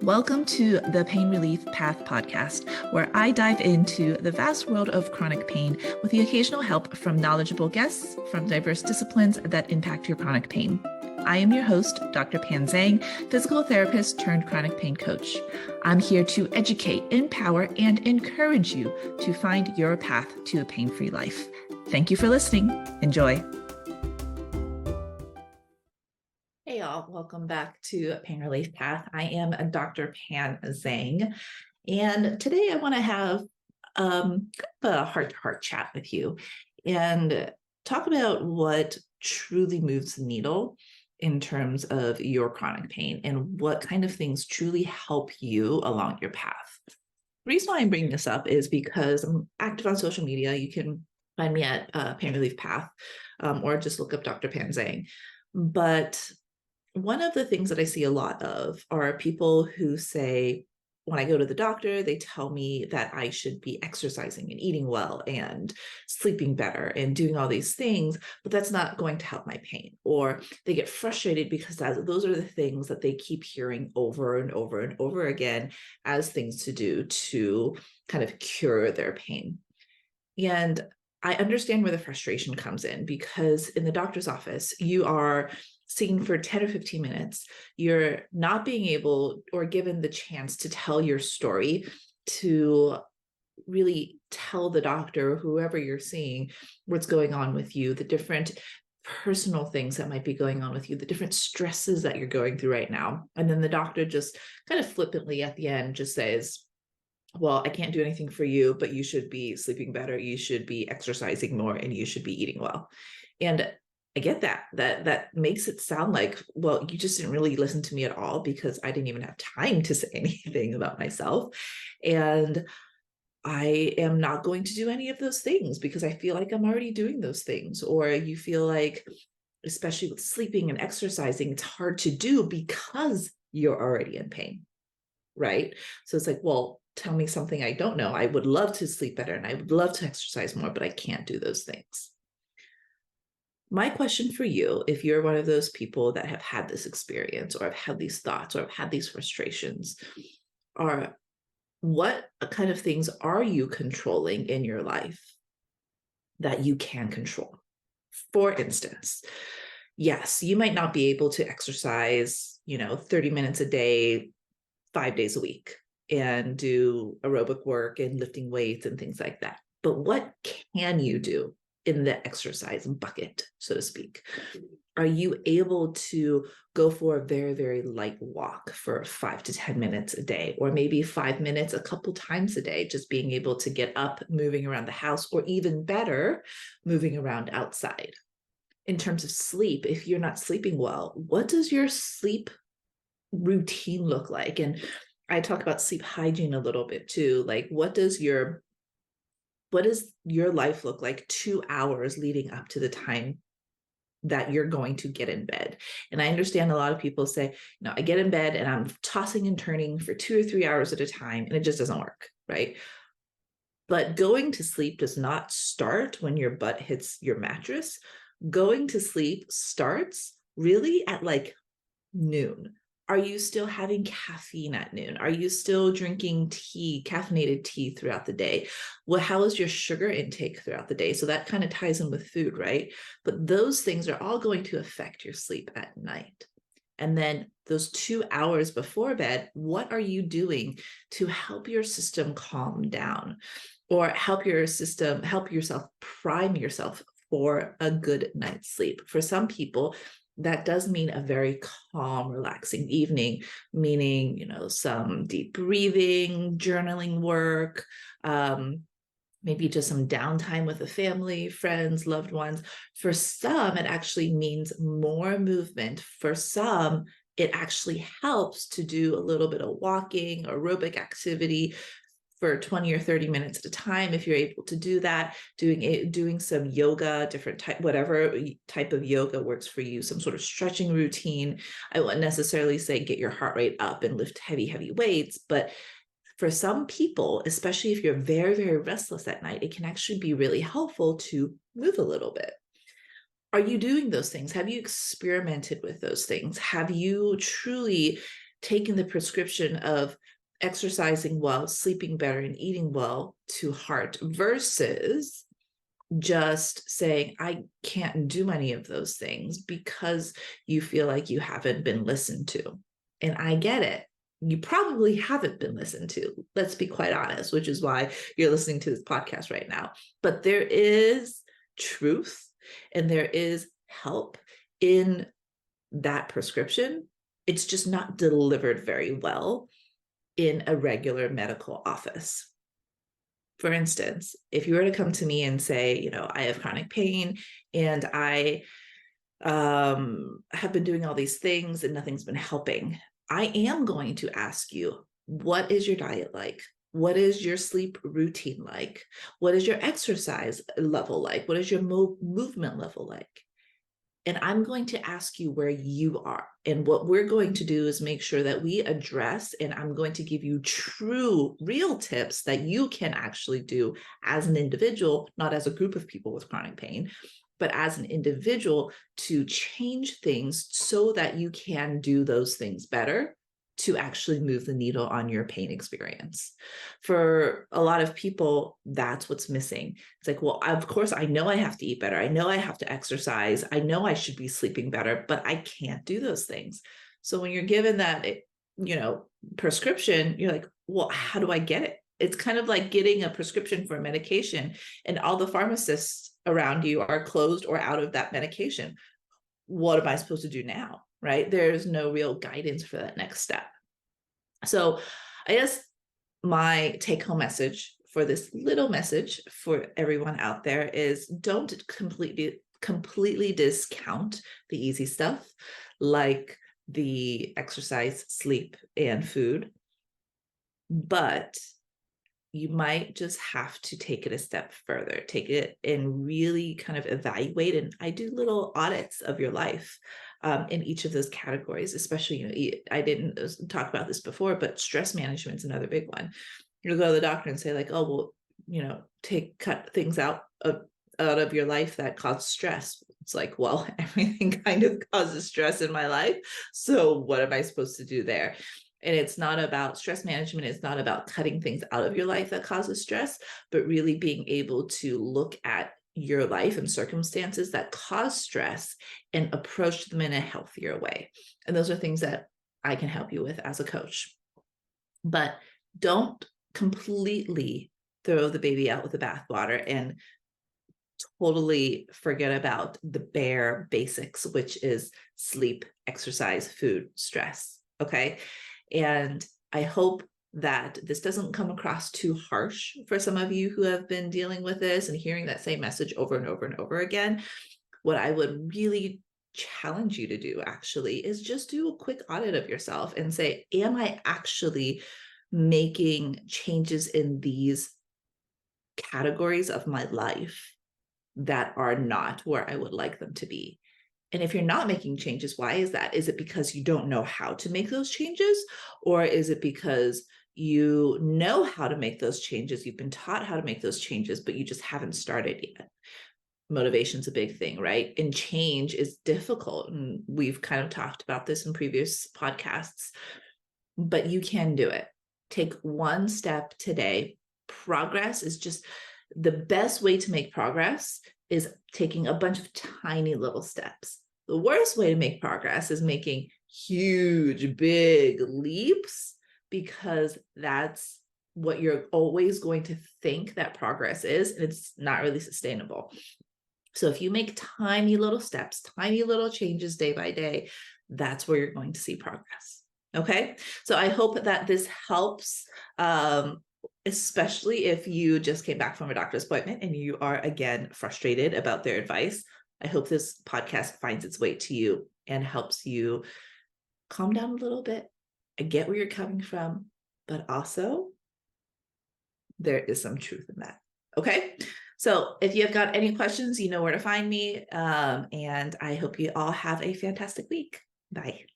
Welcome to the Pain Relief Path podcast, where I dive into the vast world of chronic pain with the occasional help from knowledgeable guests from diverse disciplines that impact your chronic pain. I am your host, Dr. Pan Zhang, physical therapist turned chronic pain coach. I'm here to educate, empower, and encourage you to find your path to a pain-free life. Thank you for listening. Enjoy. Hey y'all, welcome back to Pain Relief Path. I am Dr. Pan Zhang, and today I want to have kind of a heart-to-heart chat with you and talk about what truly moves the needle in terms of your chronic pain and what kind of things truly help you along your path. The reason why I'm bringing this up is because I'm active on social media. You can find me at Pain Relief Path or just look up Dr. Pan Zhang. But one of the things that I see a lot of are people who say, when I go to the doctor, they tell me that I should be exercising and eating well and sleeping better and doing all these things, but that's not going to help my pain. Or they get frustrated because those are the things that they keep hearing over and over and over again as things to do to kind of cure their pain. And I understand where the frustration comes in, because in the doctor's office, you are seen for 10 or 15 minutes. You're not being able or given the chance to tell your story, to really tell the doctor or whoever you're seeing what's going on with you, the different personal things that might be going on with you, the different stresses that you're going through right now. And then the doctor just kind of flippantly at the end just says, well, I can't do anything for you, but you should be sleeping better, you should be exercising more, and you should be eating well. And I get that makes it sound like, well, you just didn't really listen to me at all, because I didn't even have time to say anything about myself. And I am not going to do any of those things because I feel like I'm already doing those things. Or you feel like, especially with sleeping and exercising, it's hard to do because you're already in pain, right? So it's like, well, tell me something I don't know. I would love to sleep better and I would love to exercise more, but I can't do those things. My question for you, if you're one of those people that have had this experience or have had these thoughts or have had these frustrations, are what kind of things are you controlling in your life that you can control? For instance, yes, you might not be able to exercise, 30 minutes a day, 5 days a week, and do aerobic work and lifting weights and things like that. But what can you do in the exercise bucket, so to speak? Are you able to go for a very, very light walk for 5 to 10 minutes a day, or maybe 5 minutes a couple times a day, just being able to get up, moving around the house, or even better, moving around outside? In terms of sleep, if you're not sleeping well, what does your sleep routine look like? And I talk about sleep hygiene a little bit too. Like, what does your life look like 2 hours leading up to the time that you're going to get in bed? And I understand a lot of people say, I get in bed and I'm tossing and turning for 2 or 3 hours at a time, and it just doesn't work, right? But going to sleep does not start when your butt hits your mattress. Going to sleep starts really at like noon. Are you still having caffeine at noon? Are you still drinking tea, caffeinated tea throughout the day? Well, how is your sugar intake throughout the day? So that kind of ties in with food, right? But those things are all going to affect your sleep at night. And then those 2 hours before bed, what are you doing to help your system calm down, or help yourself prime yourself for a good night's sleep? For some people, that does mean a very calm, relaxing evening, meaning, some deep breathing, journaling work, maybe just some downtime with the family, friends, loved ones. For some, it actually means more movement. For some, it actually helps to do a little bit of walking, aerobic activity for 20 or 30 minutes at a time, if you're able to do that, doing some yoga, different type, whatever type of yoga works for you, some sort of stretching routine. I wouldn't necessarily say get your heart rate up and lift heavy weights, but for some people, especially if you're very, very restless at night, it can actually be really helpful to move a little bit. Are you doing those things? Have you experimented with those things? Have you truly taking the prescription of exercising well, sleeping better, and eating well to heart versus just saying, I can't do any of those things because you feel like you haven't been listened to. And I get it. You probably haven't been listened to. Let's be quite honest, which is why you're listening to this podcast right now. But there is truth and there is help in that prescription. It's just not delivered very well in a regular medical office. For instance, if you were to come to me and say, I have chronic pain and I have been doing all these things and nothing's been helping, I am going to ask you, what is your diet like? What is your sleep routine like? What is your exercise level like? What is your movement level like? And I'm going to ask you where you are. And what we're going to do is make sure that we address, and I'm going to give you true, real tips that you can actually do as an individual, not as a group of people with chronic pain, but as an individual to change things so that you can do those things better to actually move the needle on your pain experience. For a lot of people, that's what's missing. It's like, well, of course, I know I have to eat better. I know I have to exercise. I know I should be sleeping better, but I can't do those things. So when you're given that, prescription, you're like, well, how do I get it? It's kind of like getting a prescription for a medication and all the pharmacists around you are closed or out of that medication. What am I supposed to do now? Right? There's no real guidance for that next step. So I guess my take-home message for this little message for everyone out there is don't completely discount the easy stuff like the exercise, sleep, and food, but you might just have to take it a step further, take it and really kind of evaluate. And I do little audits of your life in each of those categories, especially, I didn't talk about this before, but stress management is another big one. You'll go to the doctor and say like, oh, well, cut things out of your life that cause stress. It's like, well, everything kind of causes stress in my life. So what am I supposed to do there? And it's not about stress management. It's not about cutting things out of your life that causes stress, but really being able to look at your life and circumstances that cause stress and approach them in a healthier way. And those are things that I can help you with as a coach. But don't completely throw the baby out with the bathwater and totally forget about the bare basics, which is sleep, exercise, food, stress. Okay. And I hope that this doesn't come across too harsh for some of you who have been dealing with this and hearing that same message over and over and over again. What I would really challenge you to do actually is just do a quick audit of yourself and say, am I actually making changes in these categories of my life that are not where I would like them to be? And if you're not making changes, why is that? Is it because you don't know how to make those changes? Or is it because you know how to make those changes? You've been taught how to make those changes, but you just haven't started yet. Motivation's a big thing, right? And change is difficult. And we've kind of talked about this in previous podcasts, but you can do it. Take one step today. Progress is just the best way to make progress is taking a bunch of tiny little steps. The worst way to make progress is making huge, big leaps, because that's what you're always going to think that progress is, and it's not really sustainable. So if you make tiny little steps, tiny little changes day by day, that's where you're going to see progress. Okay. So I hope that this helps, especially if you just came back from a doctor's appointment and you are again frustrated about their advice. I hope this podcast finds its way to you and helps you calm down a little bit. I get where you're coming from, but also there is some truth in that. Okay. So if you've got any questions, you know where to find me. And I hope you all have a fantastic week. Bye.